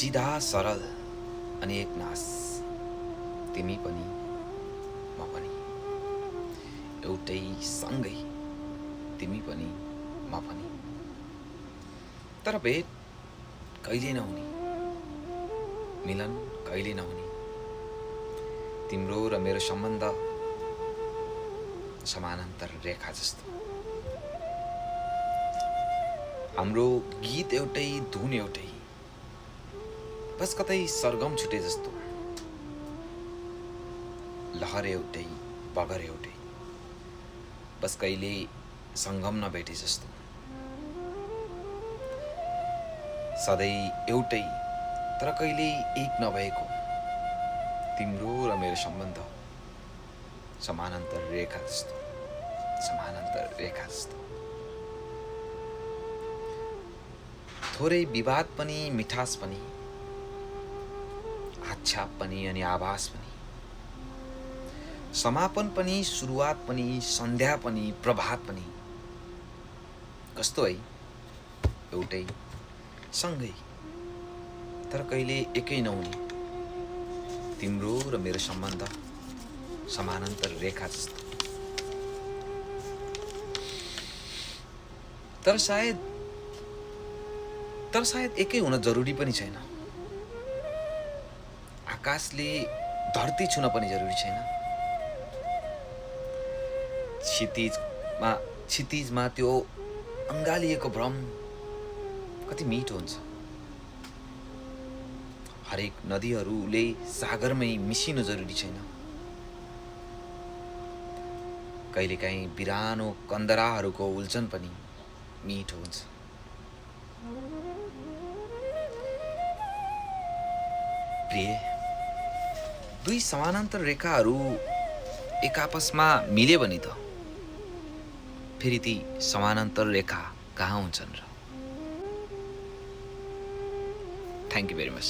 सिधा सरल अनि एक नास, तिमी पनि म पनि, एउटै सँगै तिमी पनि म पनि। तर भेट कहिले नहुने, मिलन कहिले नहुने, तिम्रो र मेरो सम्बन्ध समानान्तर रेखा जस्तो। हाम्रो गीत एउटै, धुन एउटै, बस कतै सरगम छुटे जस्तो। लहर एउटै, बगर एउटै, बस कहिले सङ्गम नभेटे जस्तो। सधैँ एउटै तर कहिले एक नभएको तिम्रो र मेरो सम्बन्ध समानान्तर रेखा जस्तो, समानान्तर रेखा जस्तो। थोरै विवाद पनि, मिठास पनि, आच्छाप पनि अनि आभास पनि, समापन पनि, सुरुवात पनि, सन्ध्या पनि, प्रभात पनि, कस्तो है एउटै सँगै तर कहिले एकै नहुने तिम्रो र मेरो सम्बन्ध समानान्तर रेखा जस्तो। तर सायद एकै हुन जरुरी पनि छैन। आकाशले धरती छुन पनि जरुरी छैन। क्षितिजमा त्यो अँगालिएको भ्रम कति मिठो हुन्छ। हरेक नदीहरूले सागरमै मिसिनु जरुरी छैन। कहिलेकाहीँ बिरानो कन्दराहरूको उल्झन पनि मिठो हुन्छ। प्रिय, दुई समानान्तर रेखाहरू एक आपसमा मिले भने त फेरि ती समानान्तर रेखा कहाँ हुन्छन् र? Thank you very much.